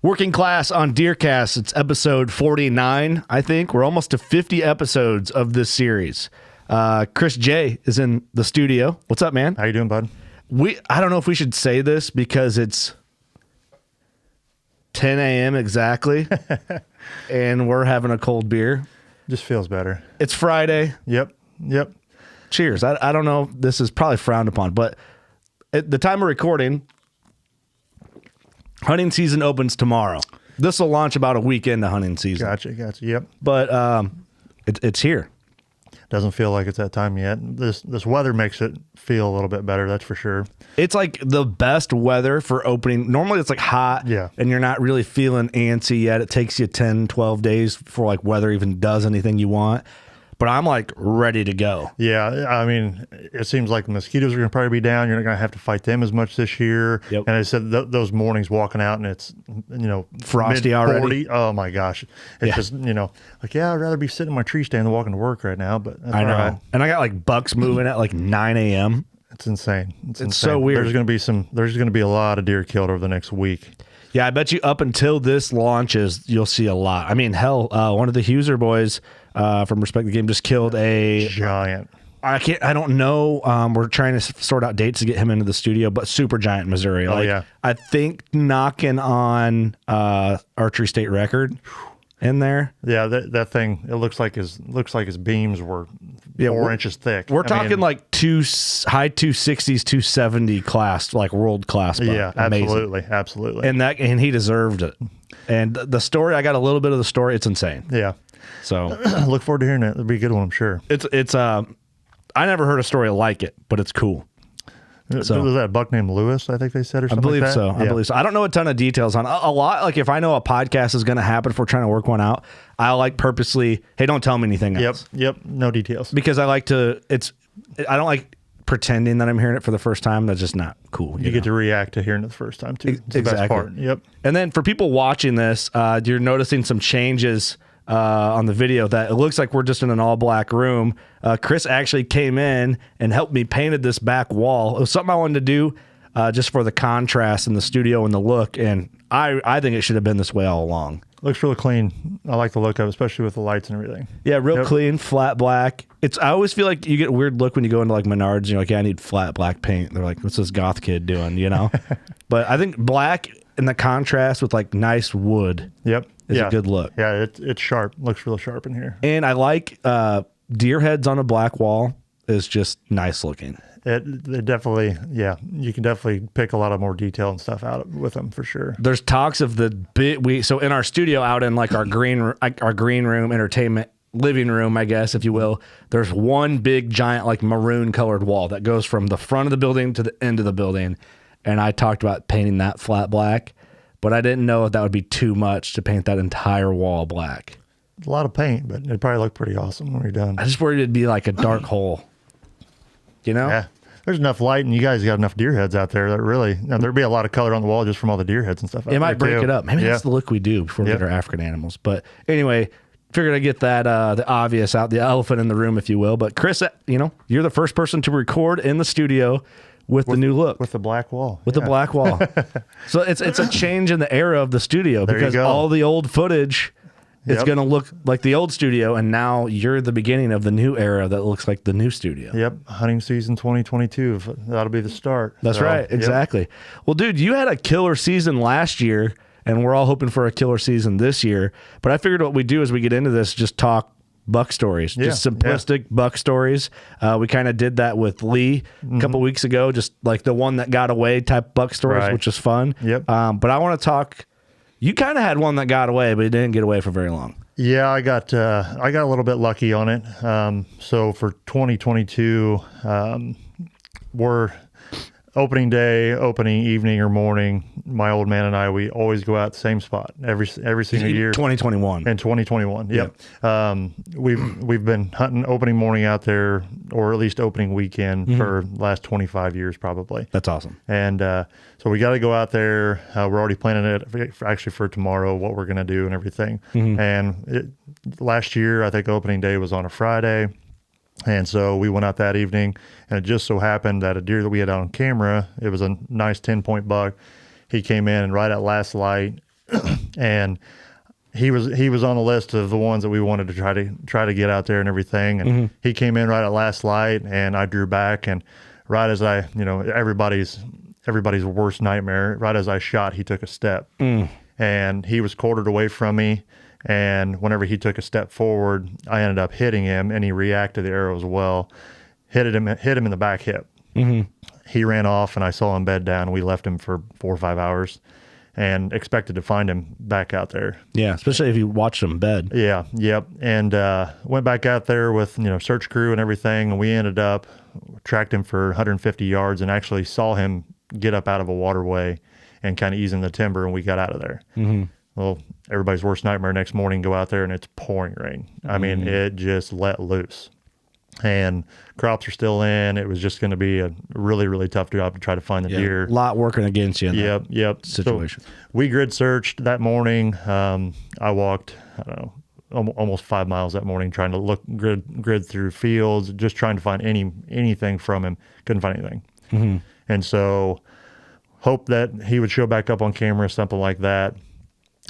Working Class on DeerCast. It's episode 49, I think. We're almost to 50 episodes of this series. Chris J is in the studio. What's up, man? How you doing, bud? I don't know if we should say this because it's 10 a.m. exactly, and we're having a cold beer. Just feels better. It's Friday. Yep. Cheers. I don't know. This is probably frowned upon, but at the time of recording, hunting season opens tomorrow. This will launch about a week into hunting season. Gotcha. Yep. But it's here. Doesn't feel like it's that time yet. This weather makes it feel a little bit better, that's for sure. It's like the best weather for opening. Normally it's like hot, yeah, and you're not really feeling antsy yet. It takes you 10, 12 days before like weather even does anything you want. But I'm like ready to go. Yeah, I mean, it seems like the mosquitoes are going to probably be down. You're not going to have to fight them as much this year. Yep. And I said those mornings walking out and it's, frosty already. Oh my gosh. It's just, like, yeah, I'd rather be sitting in my tree stand than walking to work right now. But that's I know. all right. And I got like bucks moving at like 9 a.m. It's insane. It's so weird. There's going to be a lot of deer killed over the next week. Yeah, I bet you up until this launches, you'll see a lot. I mean, hell, one of the Huser boys from Respect the Game just killed a giant. I don't know. We're trying to sort out dates to get him into the studio, but super giant in Missouri. Oh, yeah. I think knocking on archery state record in there. Yeah, that thing. It looks like his beams were 4 inches thick. We're talking like high 260s, 270 class, like world class. Yeah, amazing. absolutely. And he deserved it. And the story, I got a little bit of the story. It's insane. Yeah. So look forward to hearing it. It'll be a good one, I'm sure. It's I never heard a story like it, but it's cool. So, was that a buck named Lewis, I think they said, or something like that? I believe so. I don't know a ton of details on a lot. Like if I know a podcast is going to happen, if we're trying to work one out, I like purposely, hey, don't tell me anything else. Yep. No details. Because I like to, I don't like pretending that I'm hearing it for the first time. That's just not cool. You get to react to hearing it the first time too. It's the best part. Yep. And then for people watching this, you're noticing some changes on the video that it looks like we're just in an all black room. Chris actually came in and helped me painted this back wall. It was something I wanted to do just for the contrast in the studio and the look. And I think it should have been this way all along. Looks really clean. I like the look of it, especially with the lights and everything. Yeah, real clean, flat black. I always feel like you get a weird look when you go into like Menards and you're like, yeah, I need flat black paint. They're like, what's this goth kid doing, But I think black and the contrast with like nice wood. Yep. Is a good look. Yeah, it's sharp. Looks real sharp in here. And I like deer heads on a black wall is just nice looking. It definitely, you can definitely pick a lot of more detail and stuff out with them for sure. There's talks of so in our studio out in like our green room, entertainment living room, I guess, if you will, there's one big giant like maroon colored wall that goes from the front of the building to the end of the building. And I talked about painting that flat black. But I didn't know if that would be too much to paint that entire wall black. A lot of paint, but it'd probably look pretty awesome when you're done. I just worried it'd be like a dark hole. Yeah. There's enough light, and you guys got enough deer heads out there that really, there'd be a lot of color on the wall just from all the deer heads and stuff. It might break it up. Maybe that's the look we do before we get our African animals. But anyway, figured I'd get that, the obvious out, the elephant in the room, if you will. But Chris, you're the first person to record in the studio with the new look. With the black wall. With the black wall. So it's a change in the era of the studio because all the old footage is going to look like the old studio, and now you're the beginning of the new era that looks like the new studio. Yep. Hunting season 2022. That'll be the start. That's right. Exactly. Well, dude, you had a killer season last year, and we're all hoping for a killer season this year. But I figured what we do as we get into this, just talk buck stories, just simplistic buck stories. We kind of did that with Lee a couple weeks ago, just like the one that got away type buck stories, which is fun. Yep. But I want to talk, you kind of had one that got away, but it didn't get away for very long. Yeah, I got a little bit lucky on it. So for 2022, we're opening day, opening evening or morning, my old man and I, we always go out the same spot every single year. 2021. In 2021, yep. We've been hunting opening morning out there, or at least opening weekend for the last 25 years probably. That's awesome. And so we got to go out there. We're already planning it actually for tomorrow, what we're going to do and everything. And last year, I think opening day was on a Friday. And so we went out that evening, and it just so happened that a deer that we had on camera, it was a nice 10-point buck. He came in, and right at last light, and he was on the list of the ones that we wanted to try to get out there and everything. And he came in right at last light, and I drew back, and right as I, everybody's worst nightmare, right as I shot, he took a step, and he was quartered away from me. And whenever he took a step forward, I ended up hitting him, and he reacted to the arrow as well. Hit him in the back hip. He ran off, and I saw him bed down. We left him for 4 or 5 hours, and expected to find him back out there. Yeah, especially if you watched him bed. Yeah, yep. And went back out there with search crew and everything, and we ended up tracked him for 150 yards, and actually saw him get up out of a waterway and kind of ease in the timber, and we got out of there. Well, everybody's worst nightmare, next morning, go out there and it's pouring rain. I mean, it just let loose. And crops are still in. It was just going to be a really, really tough job to try to find the deer. A lot working against you in that situation. So we grid searched that morning. I walked, I don't know, almost 5 miles that morning trying to look grid through fields, just trying to find anything from him. Couldn't find anything. And so hope that he would show back up on camera, something like that.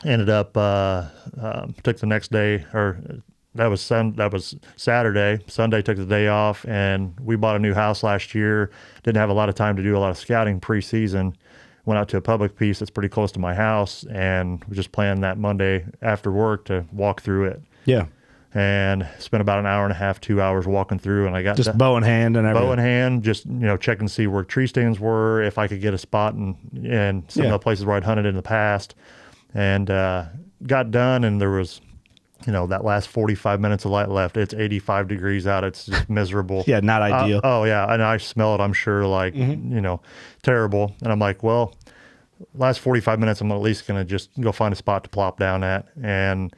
Ended up took the next day, or that was Saturday. Sunday took the day off, and we bought a new house last year. Didn't have a lot of time to do a lot of scouting preseason. Went out to a public piece that's pretty close to my house, and we just planned that Monday after work to walk through it. Yeah. And spent about an hour and a half, 2 hours walking through, and I got just bow in hand and everything. Bow in hand, just checking to see where tree stands were, if I could get a spot in some of the places where I'd hunted in the past. And got done, and there was, that last 45 minutes of light left. It's 85 degrees out. It's just miserable. Yeah, not ideal. Oh, yeah. And I smell it, I'm sure, like, terrible. And I'm like, well, last 45 minutes, I'm at least going to just go find a spot to plop down at. And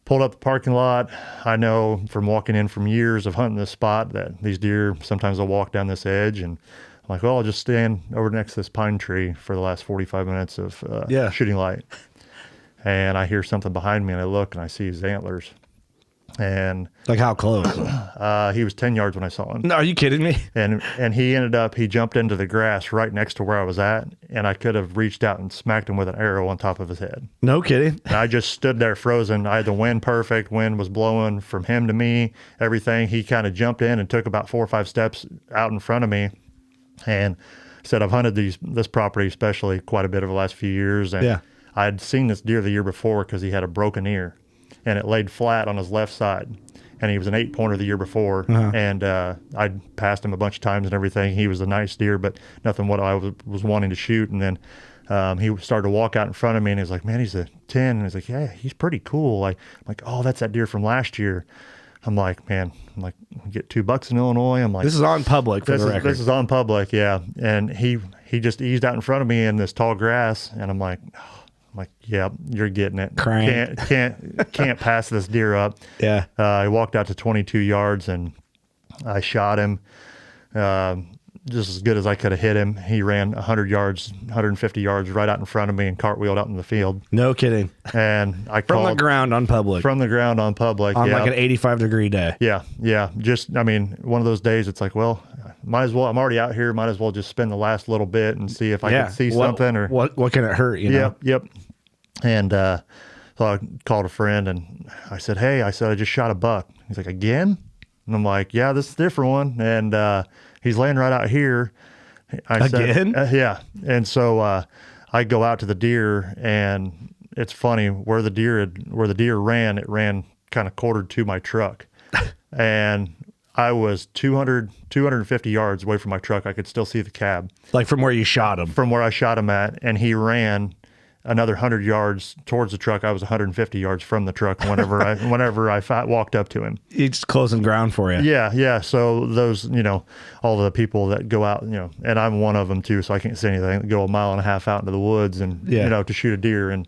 pulled up the parking lot. I know from walking in from years of hunting this spot that these deer, sometimes they'll walk down this edge, and I'm like, well, I'll just stand over next to this pine tree for the last 45 minutes of shooting light. And I hear something behind me, and I look, and I see his antlers. And like, how close? He was 10 yards when I saw him. No, are you kidding me? And he jumped into the grass right next to where I was at, and I could have reached out and smacked him with an arrow on top of his head. No kidding. And I just stood there frozen. I had the wind perfect. Wind was blowing from him to me, everything. He kind of jumped in and took about 4 or 5 steps out in front of me. And said, I've hunted this property especially quite a bit over the last few years. And I had seen this deer the year before because he had a broken ear, and it laid flat on his left side. And he was an 8-pointer the year before. And I'd passed him a bunch of times and everything. He was a nice deer, but nothing what I was wanting to shoot. And then he started to walk out in front of me, and he was like, man, he's a 10. And he's like, yeah, he's pretty cool. I'm like, oh, that's that deer from last year. I'm like, get $2 in Illinois. I'm like, this is on public for the record. This is on public, yeah. And he just eased out in front of me in this tall grass, and I'm like, yeah, you're getting it. Crank. Can't pass this deer up. Yeah. I walked out to 22 yards, and I shot him just as good as I could have hit him. He ran 100 yards, 150 yards right out in front of me and cartwheeled out in the field. No kidding. And I from the ground on public. From the ground on public. On like an 85-degree day. Yeah. Just, one of those days it's like, well, might as well, I'm already out here, might as well just spend the last little bit and see if I can see something. Or what can it hurt, Yep. And so I called a friend, and I said, hey, I just shot a buck. He's like, again? And I'm like, yeah, this is a different one. And he's laying right out here. Again? Yeah. And so I go out to the deer, and it's funny, where the deer ran, it ran kind of quartered to my truck. And I was 250 yards away from my truck. I could still see the cab. Like from where you shot him? From where I shot him at. And he ran another 100 yards towards the truck. I was 150 yards from the truck whenever I walked up to him. It's closing ground for you. Yeah. So those, all the people that go out, and I'm one of them too, so I can't say anything, go a mile and a half out into the woods and, to shoot a deer. And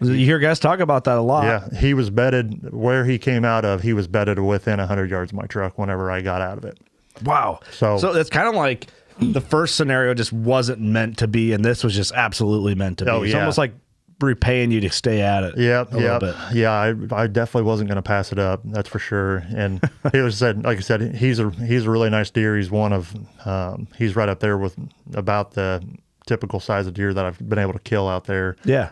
you hear guys talk about that a lot. Yeah. He was bedded where he came out of. He was bedded within 100 yards of my truck whenever I got out of it. Wow. So it's kind of like the first scenario just wasn't meant to be, and this was just absolutely meant to be. It's almost like repaying you to stay at it. Yeah. I definitely wasn't going to pass it up. That's for sure. And like I said, he's a really nice deer. He's one of, he's right up there with about the typical size of deer that I've been able to kill out there. Yeah.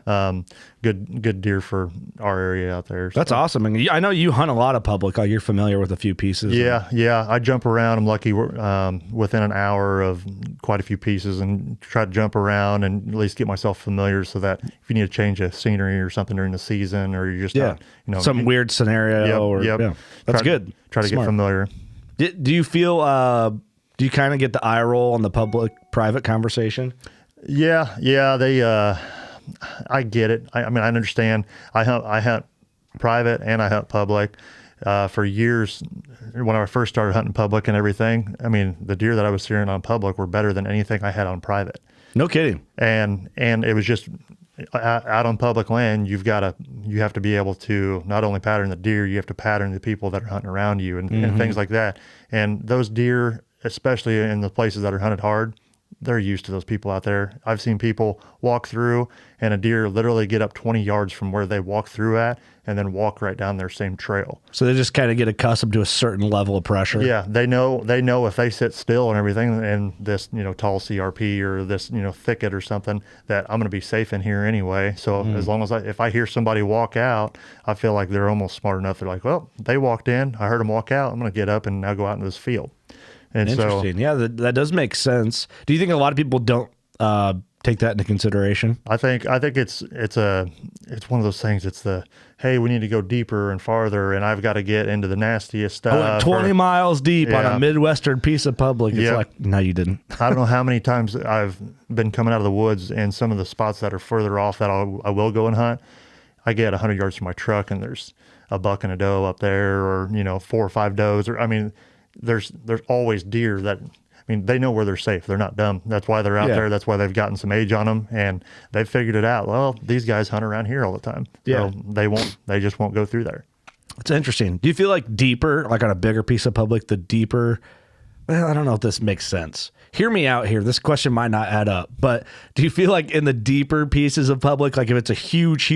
Good deer for our area out there. That's awesome. And I know you hunt a lot of public. Like, you're familiar with a few pieces. Yeah. I jump around. I'm lucky within an hour of quite a few pieces, and try to jump around and at least get myself familiar, so that if you need to change a scenery or something during the season, or you're just out, some weird scenario. That's good. Try to get familiar. Do you feel do you kind of get the eye roll on the public private conversation? Yeah. They I get it. I mean, I understand. I hunt private and I hunt public. For years, when I first started hunting public and everything, I mean, the deer that I was seeing on public were better than anything I had on private. No kidding. And it was just out on public land. You have to be able to not only pattern the deer, you have to pattern the people that are hunting around you, and things like that. And those deer, especially in the places that are hunted hard, they're used to those people out there. I've seen people walk through and a deer literally get up 20 yards from where they walk through at, and then walk right down their same trail. So they just kind of get accustomed to a certain level of pressure. Yeah, they know if they sit still and everything in this, tall CRP or this, thicket or something, that I'm going to be safe in here anyway. So as long as if I hear somebody walk out, I feel like they're almost smart enough. They're like, well, they walked in, I heard them walk out, I'm going to get up and now go out into this field. And interesting. Yeah, that does make sense. Do you think a lot of people don't take that into consideration? I think it's one of those things. It's hey, we need to go deeper and farther, and I've got to get into the nastiest stuff. I went 20 miles deep on a Midwestern piece of public. It's like, no, you didn't. I don't know how many times I've been coming out of the woods, and some of the spots that are further off that I will go and hunt, I get 100 yards from my truck, and there's a buck and a doe up there, or 4 or 5 does, or there's always deer that, they know where they're safe. They're not dumb. That's why they're out there. That's why they've gotten some age on them, and they've figured it out. Well, these guys hunt around here all the time. So they just won't go through there. It's interesting. Do you feel like deeper, like on a bigger piece of public, the deeper, well, I don't know if this makes sense. Hear me out here. This question might not add up, but do you feel like in the deeper pieces of public, like if it's a huge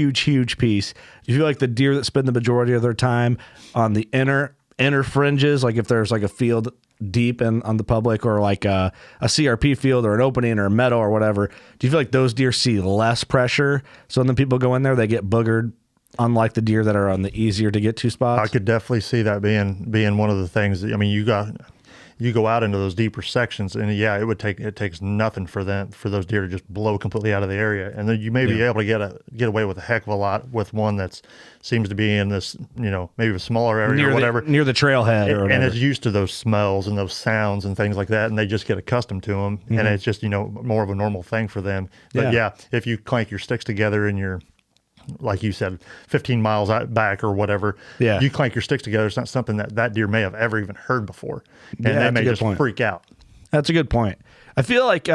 piece, do you feel like the deer that spend the majority of their time on the inner fringes, like if there's like a field deep on the public, or like a CRP field or an opening or a meadow or whatever, do you feel like those deer see less pressure? So when the people go in there, they get boogered, unlike the deer that are on the easier to get to spots? I could definitely see that being one of the things. You go out into those deeper sections, and it takes nothing for those deer to just blow completely out of the area, and then you may be able to get away with a heck of a lot with one that seems to be in this, maybe a smaller area or whatever, near the trailhead, or whatever. And it's used to those smells and those sounds and things like that, and they just get accustomed to them, and it's just more of a normal thing for them. But if you clank your sticks together and you're, like you said, 15 miles out back or whatever, you clank your sticks together, it's not something that deer may have ever even heard before, and they may just freak out. That's a good point. I feel like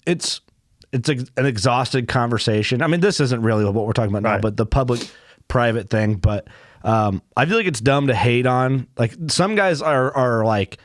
it's an exhausted conversation. This isn't really what we're talking about now, but the public private thing. But I feel like it's dumb to hate on. Like, some guys are like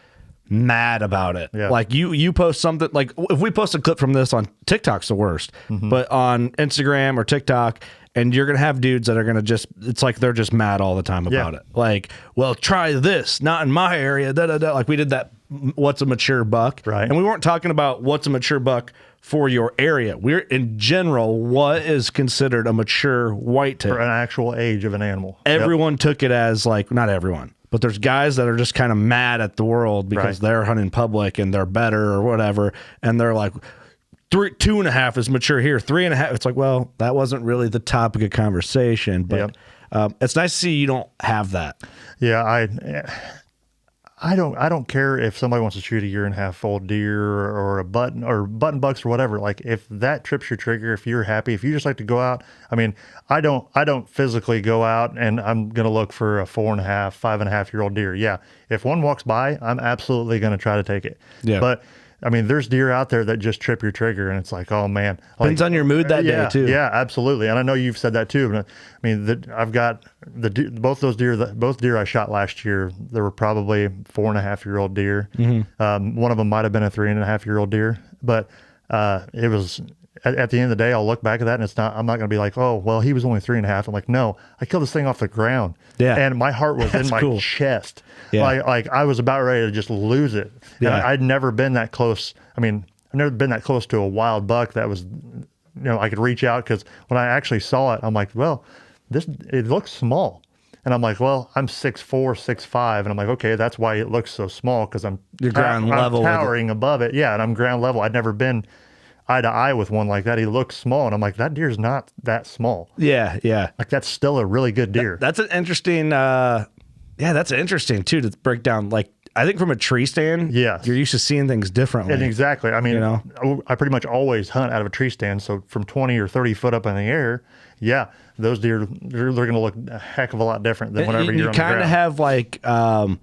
mad about it. Yeah. Like you post something, like if we post a clip from this on TikTok's the worst, but on Instagram or TikTok, and you're going to have dudes that are going to it's like they're just mad all the time about it. Like, well, try this, not in my area, Like we did that, what's a mature buck? Right. And we weren't talking about what's a mature buck for your area. We're in general, what is considered a mature whitetail? For an actual age of an animal. Everyone took it as, like, not everyone, but there's guys that are just kind of mad at the world because they're hunting public and they're better or whatever. And they're like, 2.5 is mature here. 3.5. It's like, well, that wasn't really the topic of conversation, but it's nice to see you don't have that. Yeah. I don't care if somebody wants to shoot a 1.5-year old deer or button bucks or whatever. Like, if that trips your trigger, if you're happy, if you just like to go out, I don't physically go out and I'm going to look for a 4.5, 5.5-year-old deer. Yeah. If one walks by, I'm absolutely going to try to take it. Yeah. But there's deer out there that just trip your trigger, and it's like, oh man. Depends on your mood that day too. Yeah, absolutely. And I know you've said that too. But I've got both deer I shot last year. There were probably 4.5-year-old deer. One of them might have been a 3.5-year-old deer, but it was. At the end of the day, I'll look back at that, and I'm not going to be like, oh, well, he was only 3.5. I'm like, no, I killed this thing off the ground. Yeah. And my heart was in my chest. Yeah. Like I was about ready to just lose it. Yeah. And I'd never been that close. I've never been that close to a wild buck that was, I could reach out, because when I actually saw it, I'm like, well, it looks small. And I'm like, well, I'm 6'4", 6'5", and I'm like, okay, that's why it looks so small, because You're ground level, I'm towering above it. Yeah, and I'm ground level. I'd never been eye to eye with one like that. He looks small, and I'm like, that deer's not that small. Yeah, yeah. Like, that's still a really good deer. That's an interesting. That's interesting too to break down. Like, I think from a tree stand, yes, you're used to seeing things differently. And exactly. I mean, I pretty much always hunt out of a tree stand. So from 20 or 30 foot up in the air, yeah, those deer, they're going to look a heck of a lot different than whenever you're on the ground. You kind of have like, I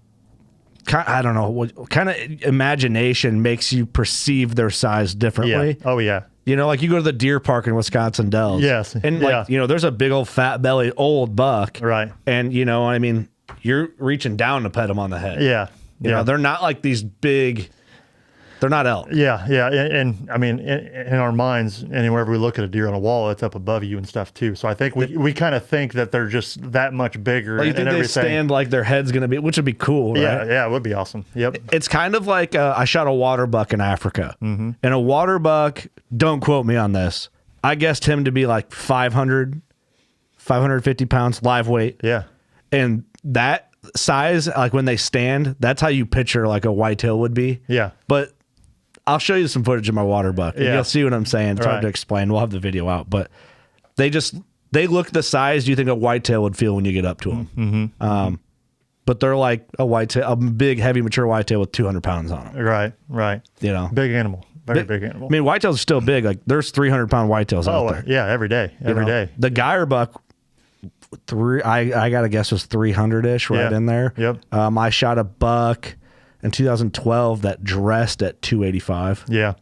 don't know, what kind of imagination makes you perceive their size differently. Yeah. Oh, yeah. Like you go to the deer park in Wisconsin Dells. Yes. And like, there's a big old fat belly old buck. Right. And, I mean, you're reaching down to pet them on the head. Yeah. They're not like these big, they're not elk. Yeah. Yeah. And I mean, in our minds, and wherever we look at a deer on a wall, it's up above you and stuff too. So I think we kind of think that they're just that much bigger. Well, you think they stand like their head's going to be, which would be cool, right? Yeah. It would be awesome. Yep. It's kind of like I shot a water buck in Africa. Mm-hmm. And a water buck, don't quote me on this, I guessed him to be like 550 pounds live weight. Yeah. And that size, like when they stand, that's how you picture like a whitetail would be. Yeah. But I'll show you some footage of my water buck. And you'll see what I'm saying. It's hard to explain. We'll have the video out. But they look the size you think a whitetail would feel when you get up to them. Mm-hmm. But they're like a whitetail, a big, heavy, mature whitetail with 200 pounds on them. Right. Big animal. Very big animal. I mean, whitetails are still big. Like there's 300-pound whitetails out there. Yeah, every day. Every day. The Geyer buck, I gotta guess was 300-ish right in there. Yep. I shot a buck in 2012 that dressed at 285. Yeah.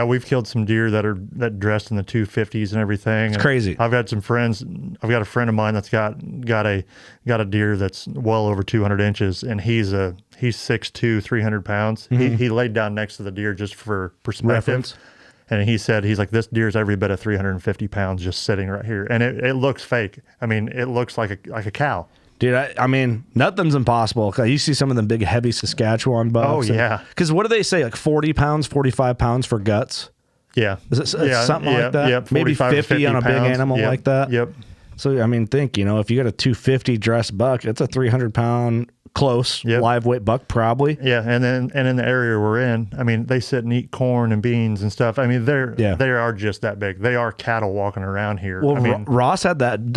We've killed some deer that dressed in the 250s and everything. It's crazy. I've got some friends. I've got a friend of mine that's got a deer that's well over 200 inches, and he's 6'2", 300 pounds. Mm-hmm. He laid down next to the deer just for perspective. Reference. And he's like, this deer's every bit of 350 pounds just sitting right here. And it looks fake. I mean, it looks like a cow. Dude, I mean, nothing's impossible. You see some of them big, heavy Saskatchewan bucks. Oh, yeah. Because what do they say? Like 40 pounds, 45 pounds for guts? Yeah. Is it something like that? Yep. Maybe 50 on a big animal like that? Yep. So, I mean, think, if you got a 250 dress buck, it's a 300-pound close live weight buck probably. Yeah, and in the area we're in, I mean, they sit and eat corn and beans and stuff. I mean, they are just that big. They are cattle walking around here. Well, I mean, Ross had that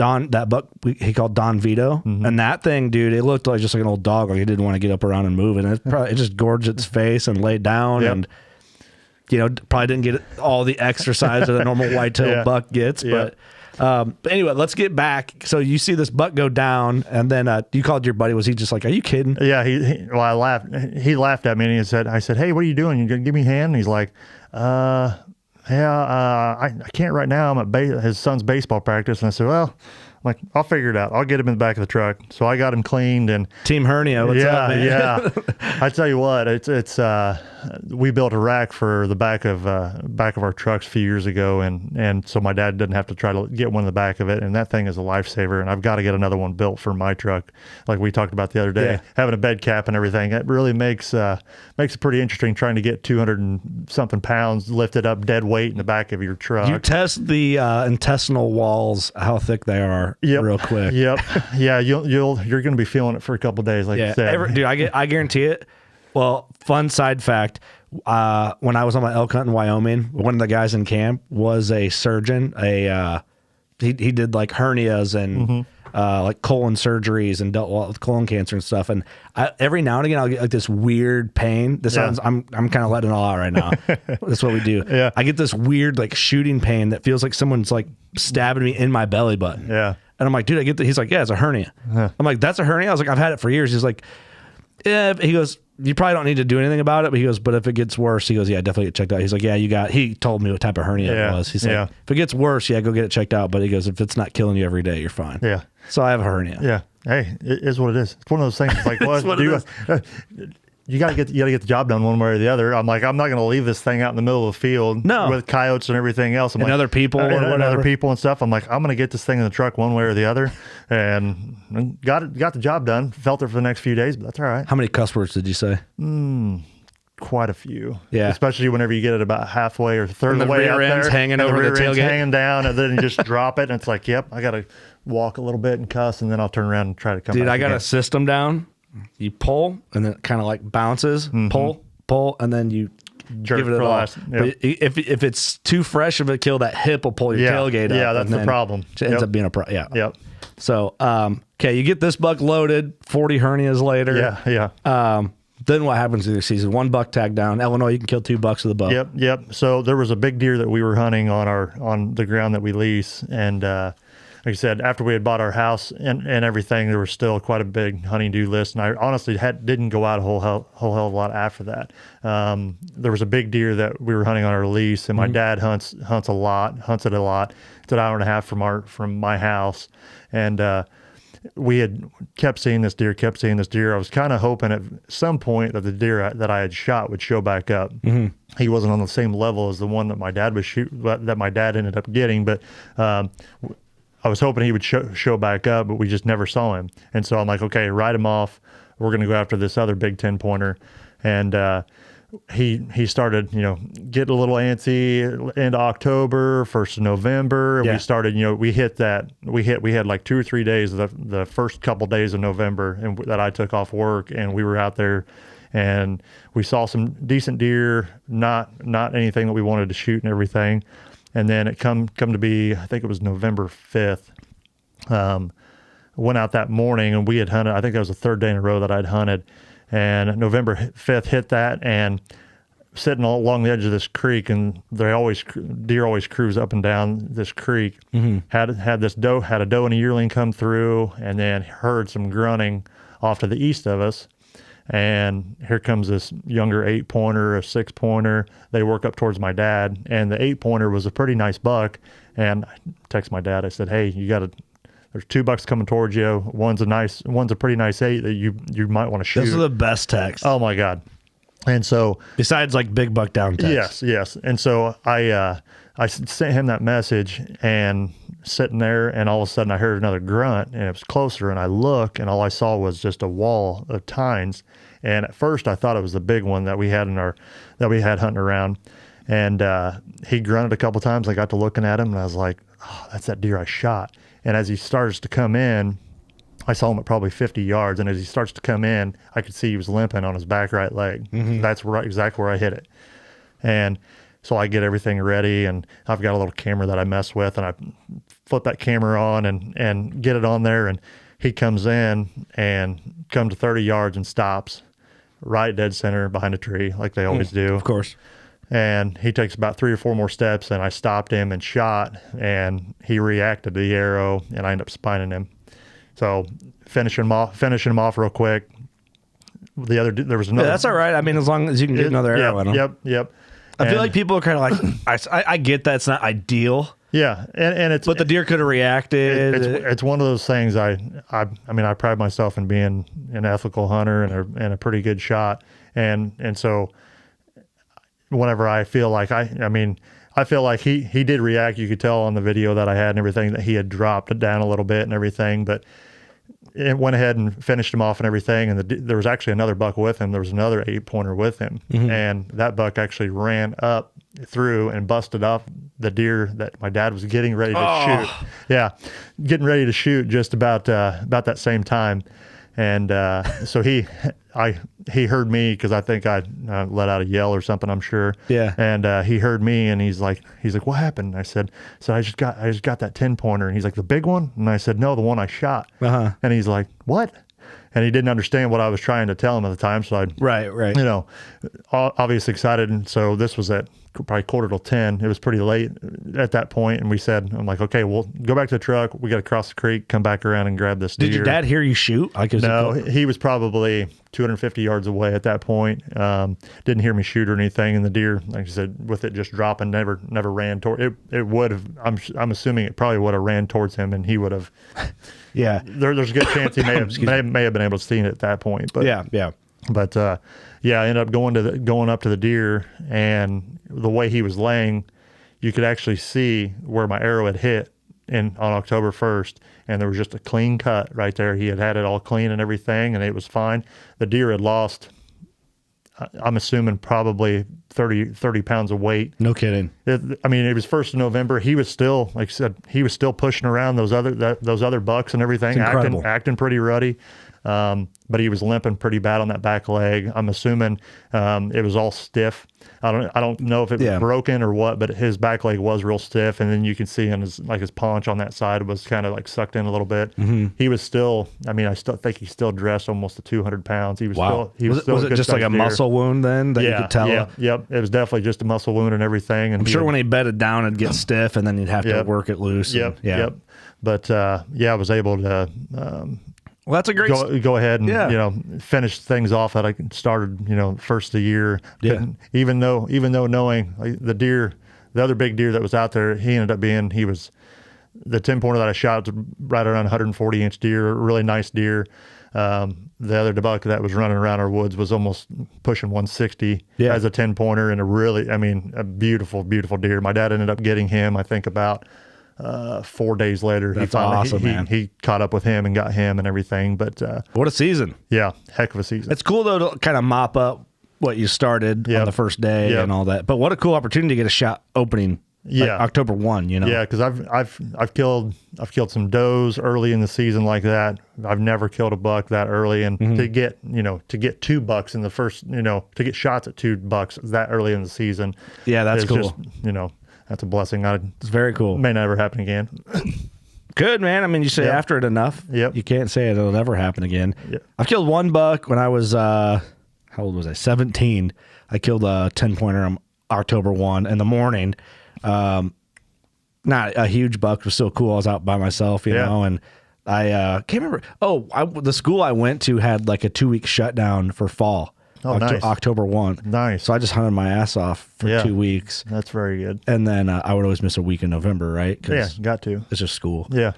buck he called Don Vito, and that thing, dude, it looked like just like an old dog. Like he didn't want to get up around and move, and it just gorged its face and laid down, and probably didn't get all the exercise that a normal whitetail buck gets, but. But anyway, let's get back. So you see this buck go down, and then you called your buddy. Was he just like, "Are you kidding?" Yeah. I laughed. He laughed at me, and I said, "Hey, what are you doing? You gonna give me a hand?" And he's like, I can't right now. I'm at his son's baseball practice." And I said, "Well, I'm like, I'll figure it out. I'll get him in the back of the truck." So I got him cleaned, and Team Hernia. What's up, man? Yeah. I tell you what, it's we built a rack for the back of our trucks a few years ago, and so my dad didn't have to try to get one in the back of it, and that thing is a lifesaver. And I've got to get another one built for my truck, like we talked about the other day. Yeah. Having a bed cap and everything, it really makes it pretty interesting trying to get 200 and something pounds lifted up dead weight in the back of your truck. You test the intestinal walls, how thick they are, real quick. Yep. Yeah, you're going to be feeling it for a couple of days, like you said. Dude, I guarantee it. Well, fun side fact: when I was on my elk hunt in Wyoming, one of the guys in camp was a surgeon. He did like hernias and like colon surgeries and dealt with colon cancer and stuff. And every now and again, I'll get like this weird pain. This sounds I'm kind of letting it all out right now. That's what we do. Yeah. I get this weird like shooting pain that feels like someone's like stabbing me in my belly button. Yeah. And I'm like, dude, I get that. He's like, yeah, it's a hernia. I'm like, that's a hernia? I was like, I've had it for years. He's like, yeah. He goes, you probably don't need to do anything about it. But he goes, but if it gets worse, he goes, yeah, definitely get checked out. He's like, yeah, he told me what type of hernia it was. He's like, if it gets worse, go get it checked out. But he goes, if it's not killing you every day, you're fine. Yeah. So I have a hernia. Yeah. Hey, it is what it is. It's one of those things. It's like, you got to get the job done one way or the other. I'm like, I'm not going to leave this thing out in the middle of the field with coyotes and everything else. And like, other people and other people and stuff. I'm like, I'm going to get this thing in the truck one way or the other, and got the job done. Felt it for the next few days, but that's all right. How many cuss words did you say? quite a few. Yeah. Especially whenever you get it about halfway or a third of the way out rear end's there. hanging and over the rear end's tailgate. hanging down, and then you just drop it, and it's like, yep, I got to walk a little bit and cuss, and then I'll turn around and try to come Dude, back I got again. a system down. You pull, and then it kind of like bounces. Pull, and then you Jerk give it a for all. last. Yep. But if it's too fresh of a kill, that hip will pull your tailgate up. Yeah, that's and the then problem. It ends up being a problem. Yeah. Yep. So, okay, you get this buck loaded, 40 hernias later. Yeah. Then what happens in the season? 1 buck tag down. Illinois, you can kill 2 bucks with a bow. Yep. So there was a big deer that we were hunting on the ground that we lease, and like I said, after we had bought our house and everything, there was still quite a big honeydew list, and I honestly didn't go out a whole hell of a lot after that. There was a big deer that we were hunting on our lease, and my dad hunts it a lot. It's an hour and a half from my house, and we had kept seeing this deer. I was kind of hoping at some point that the deer that I had shot would show back up. He wasn't on the same level as the one that my dad that my dad ended up getting, but I was hoping he would show back up, but we just never saw him. And so I'm like, okay, write him off. We're going to go after this other big 10-pointer. And he started, getting a little antsy into October, 1st of November. And we started, we had like 2 or 3 days, the first couple days of November and that I took off work, and we were out there and we saw some decent deer, not anything that we wanted to shoot and everything. And then it come to be, I think it was November 5th. Went out that morning and we had hunted. I think that was the 3rd day in a row that I'd hunted. And November 5th hit that, and sitting all along the edge of this creek, and deer always cruise up and down this creek. Had a doe and a yearling come through, and then heard some grunting off to the east of us. And here comes this younger 8-pointer, a 6-pointer. They work up towards my dad, and the 8-pointer was a pretty nice buck. And I text my dad. I said, "Hey, there's 2 bucks coming towards you. One's a pretty nice 8 that you might want to shoot." Those are the best texts. Oh my God! And so, besides like big buck down text. Yes. And so I sent him that message, and sitting there, and all of a sudden I heard another grunt, and it was closer, and I look, and all I saw was just a wall of tines. And at first I thought it was the big one that we had hunting around. And he grunted a couple times. I got to looking at him, and I was like, "Oh, that's that deer I shot." And as he starts to come in, I saw him at probably 50 yards. And as he starts to come in, I could see he was limping on his back right leg. That's exactly where I hit it. And so I get everything ready, and I've got a little camera that I mess with, and I flip that camera on and get it on there. And he comes in and comes to 30 yards and stops right dead center behind a tree, like they always do. Of course. And he takes about 3 or 4 more steps, and I stopped him and shot, and he reacted to the arrow, and I ended up spining him. So finishing him off real quick. There was another. Yeah, that's all right. I mean, as long as you can get another arrow in him. Yep. I feel like people are kind of like, I get that it's not ideal. Yeah, and it's, but the deer could have reacted. It's one of those things. I mean, I pride myself in being an ethical hunter and a pretty good shot, and so whenever I feel like I feel like he did react. You could tell on the video that I had and everything that he had dropped it down a little bit and everything, but it went ahead and finished him off and everything. And there was actually another buck with him. There was another 8-pointer with him, and that buck actually ran up through and busted up the deer that my dad was getting ready to shoot. Yeah, getting ready to shoot just about that same time. And so he heard me, because I think I let out a yell or something, I'm sure. Yeah. And he heard me, and he's like, "What happened?" I said, I just got that 10-pointer. And he's like, "The big one?" And I said, "No, the one I shot." And he's like, "What?" And he didn't understand what I was trying to tell him at the time. So I, right. Obviously excited. And so this was at probably 9:45. It was pretty late at that point. And I'm like, "Okay, we'll go back to the truck. We got to cross the creek, come back around and grab this deer." Did your dad hear you shoot? No, he was probably 250 yards away at that point. Didn't hear me shoot or anything. And the deer, like I said, with it just dropping, never ran toward it. It would have, I'm assuming it probably would have ran towards him, and he would have. Yeah. There's a good chance he may have been able to see it at that point. But yeah. But I ended up going up to the deer, and the way he was laying, you could actually see where my arrow had hit on October 1st, and there was just a clean cut right there. He had it all clean and everything, and it was fine. The deer had lost I'm assuming probably 30 pounds of weight. No kidding. I mean, it was 1st of November. He was still, like I said, he was still pushing around those other bucks and everything, acting pretty ruddy. But he was limping pretty bad on that back leg. I'm assuming it was all stiff. I don't know if it was broken or what, but his back leg was real stiff, and then you can see on his paunch on that side was kind of like sucked in a little bit. He was still, I mean, I still think he still dressed almost to 200 pounds. He was still was it just like a muscle wound then that you could tell? Yep. It was definitely just a muscle wound and everything. And I'm sure when he bedded down, it'd get stiff, and then you'd have to work it loose. Yep. But I was able to. Well, that's a great go ahead and finish things off that I started first of the year. Even though knowing the other big deer that was out there, he was the 10-pointer that I shot was right around 140-inch deer, really nice deer. The other buck that was running around our woods was almost pushing 160 as a 10-pointer, and a beautiful deer. My dad ended up getting him, I think, about 4 days later. That's awesome, man. He caught up with him and got him and everything. But what a season! Yeah, heck of a season. It's cool though to kind of mop up what you started on the first day and all that. But what a cool opportunity to get a shot opening. October 1. Yeah, because I've killed some does early in the season like that. I've never killed a buck that early, and to get 2 bucks in the first, to get shots at 2 bucks that early in the season. Yeah, that's cool. Just, that's a blessing. It's very cool. May never happen again. Good, man. I mean, you say after it enough. Yep. You can't say it'll never happen again. Yep. I've killed 1 buck when I was, how old was I? 17. I killed a 10-pointer on October 1 in the morning. Not a huge buck, was still cool. I was out by myself, you know, and I can't remember. The school I went to had like a 2-week shutdown for fall. Nice. October 1. Nice. So I just hunted my ass off for 2 weeks. That's very good. And then I would always miss a week in November, right? Got to. It's just school. Yeah.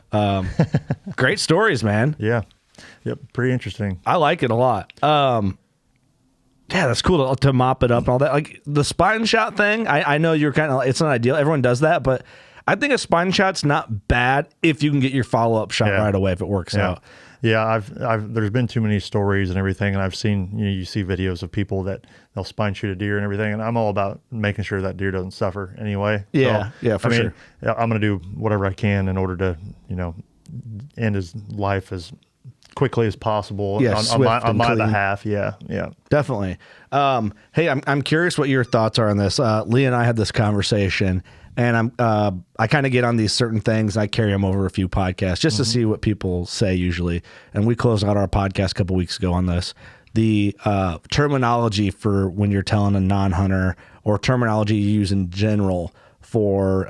Great stories, man. Yeah. Yep. Pretty interesting. I like it a lot. Yeah, that's cool to mop it up and all that. Like the spine shot thing, I know you're kind of, it's not ideal. Everyone does that, but I think a spine shot's not bad if you can get your follow-up shot right away if it works out. Yeah, there's been too many stories and everything, and I've seen, you see videos of people that they'll spine shoot a deer and everything, and I'm all about making sure that deer doesn't suffer anyway. Yeah, for sure. I'm going to do whatever I can in order to, end his life as quickly as possible on my behalf. Yeah. Definitely. Hey, I'm curious what your thoughts are on this. Lee and I had this conversation, and I kind of get on these certain things. I carry them over a few podcasts just to see what people say usually. And we closed out our podcast a couple weeks ago on this. The terminology for when you're telling a non-hunter, or terminology you use in general for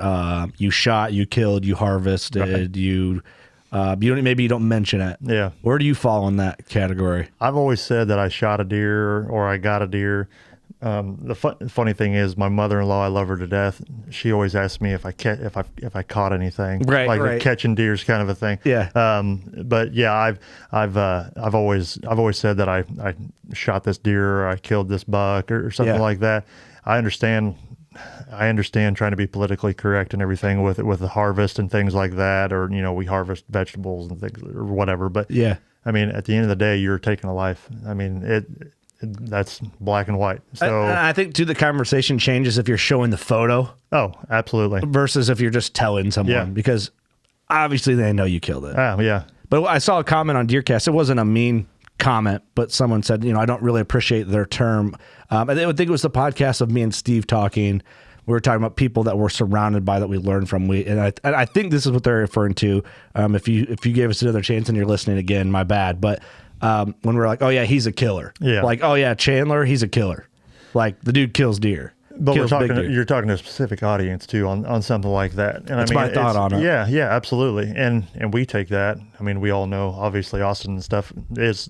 you shot, you killed, you harvested, maybe you don't mention it. Yeah. Where do you fall in that category? I've always said that I shot a deer or I got a deer. The funny thing is, my mother-in-law, I love her to death. She always asks me if I caught anything, right. Catching deer's kind of a thing. Yeah. But yeah, I've always said that I shot this deer or I killed this buck or something like that. I understand trying to be politically correct and everything with the harvest and things like that, or we harvest vegetables and things or whatever. But I mean, at the end of the day, you're taking a life. I mean, that's black and white. So I think too, the conversation changes if you're showing the photo. Oh, absolutely. Versus if you're just telling someone, because obviously they know you killed it. Yeah. But I saw a comment on DeerCast. It wasn't a mean comment, but someone said, I don't really appreciate their term. I think it was the podcast of me and Steve talking. We were talking about people that we're surrounded by that we learned from. And I think this is what they're referring to. If you gave us another chance and you're listening again, my bad. But when we're like, oh yeah, he's a killer. Yeah. Like, oh yeah, Chandler, he's a killer. Like the dude kills deer. But you're talking to a specific audience too on something like that. And that's my thought on it. Yeah, absolutely. And we take that. I mean, we all know obviously Austin and stuff is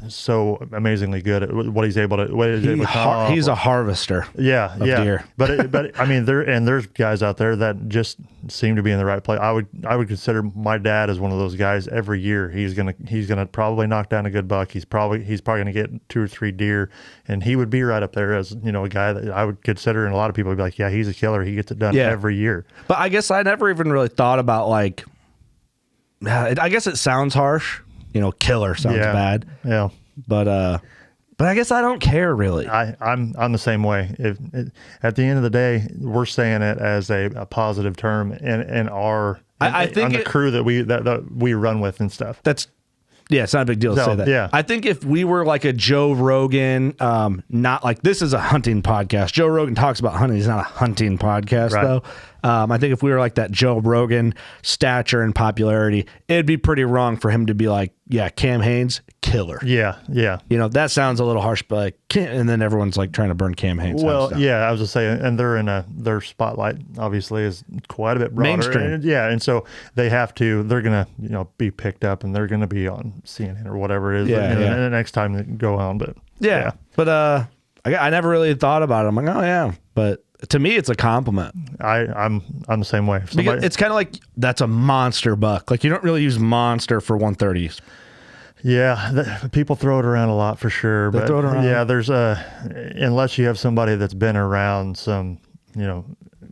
so amazingly good at what he's able to. He's a harvester. Yeah. Deer. But I mean, there's guys out there that just seem to be in the right place. I would consider my dad as one of those guys. Every year he's gonna probably knock down a good buck. He's probably gonna get 2 or 3 deer, and he would be right up there as a guy that I would consider. And a lot of people would be like, yeah, he's a killer. He gets it done every year. But I guess I never even really thought about like. I guess it sounds harsh. Killer sounds bad. Yeah. But But I guess I don't care really. I'm the same way. At the end of the day, we're saying it as a positive term in our I think on the crew that we run with and stuff. It's not a big deal to say that. Yeah. I think if we were like a Joe Rogan, not like this is a hunting podcast. Joe Rogan talks about hunting. He's not a hunting podcast though. I think if we were like that Joe Rogan stature and popularity, it'd be pretty wrong for him to be like, yeah, Cam Hanes, killer. Yeah. That sounds a little harsh, but like, and then everyone's like trying to burn Cam Hanes. Well, yeah, I was just saying, and they're in their spotlight obviously is quite a bit broader. Mainstream. And so they're gonna be picked up and they're gonna be on CNN or whatever it is. The next time they go on, but but I never really thought about it. I'm like, oh yeah, but to me, it's a compliment. I'm the same way. Because it's kind of like that's a monster buck. Like you don't really use monster for 130s. Yeah, people throw it around a lot for sure. But throw it around. Yeah, there's unless you have somebody that's been around some,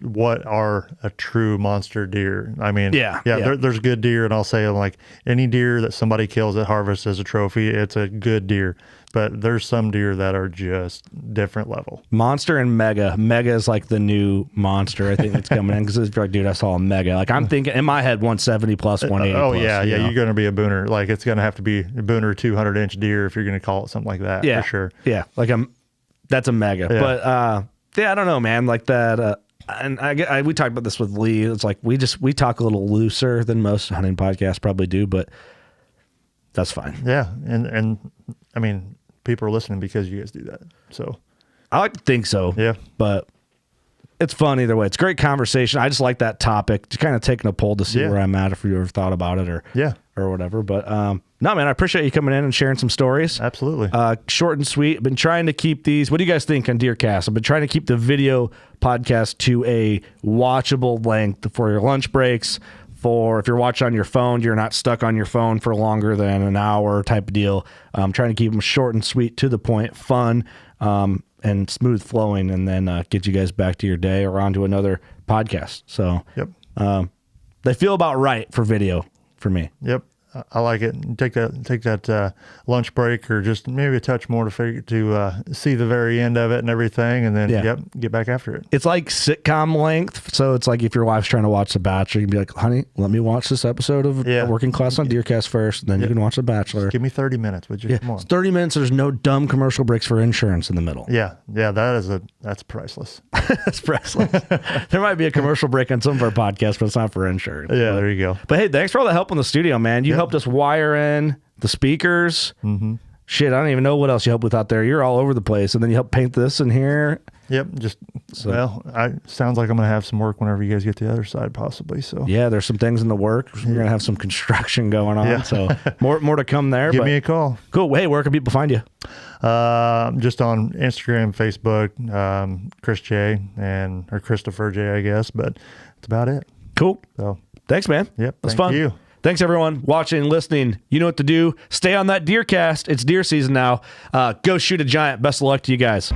what are a true monster deer. I mean, there's good deer, and I'll say like any deer that somebody kills at harvest as a trophy, it's a good deer. But there's some deer that are just different level. Monster and mega. Mega is like the new monster. I think that's coming in because it's like, dude, I saw a mega. Like I'm thinking in my head, 170 plus 180. Oh plus, yeah, you're going to be a booner. Like it's going to have to be a booner 200-inch deer if you're going to call it something like that. Yeah, for sure. Yeah, like that's a mega. Yeah. But I don't know, man. Like that. And we talked about this with Lee. It's like we talk a little looser than most hunting podcasts probably do, but that's fine. Yeah, and I mean, people are listening because you guys do that. So I like to think so. Yeah, but it's fun either way. It's a great conversation. I just like that topic. Just kind of taking a poll to see where I'm at, if you ever thought about it or whatever. But no, man, I appreciate you coming in and sharing some stories. Absolutely. Short and sweet. I've been trying to keep these. What do you guys think on DeerCast? I've been trying to keep the video podcast to a watchable length for your lunch breaks. For if you're watching on your phone, you're not stuck on your phone for longer than an hour type of deal. I'm trying to keep them short and sweet, to the point, fun, and smooth flowing, and then get you guys back to your day or on to another podcast. So they feel about right for video for me. Yep. I like it. Take that lunch break, or just maybe a touch more to see the very end of it and everything, and then get back after it. It's like sitcom length, so it's like if your wife's trying to watch The Bachelor, you can be like, "Honey, let me watch this episode of Working Class on DeerCast first, and then you can watch The Bachelor." Just give me 30 minutes, would you? Yeah, Come on. It's 30 minutes. There's no dumb commercial breaks for insurance in the middle. Yeah, that's priceless. That's priceless. There might be a commercial break on some of our podcasts, but it's not for insurance. Yeah, there you go. But hey, thanks for all the help in the studio, man. You helped us wire in the speakers. Mm-hmm. Shit, I don't even know what else you help with out there. You're all over the place, and then you help paint this in here. Yep. Sounds like I'm going to have some work whenever you guys get to the other side, possibly. So yeah, there's some things in the works. We're going to have some construction going on. Yeah. So more to come there. Give me a call. Cool. Hey, where can people find you? Just on Instagram, Facebook, Chris J or Christopher J, I guess. But that's about it. Cool. So thanks, man. Yep. That's fun. You. Thanks, everyone, watching, listening. You know what to do. Stay on that DeerCast. It's deer season now. Go shoot a giant. Best of luck to you guys.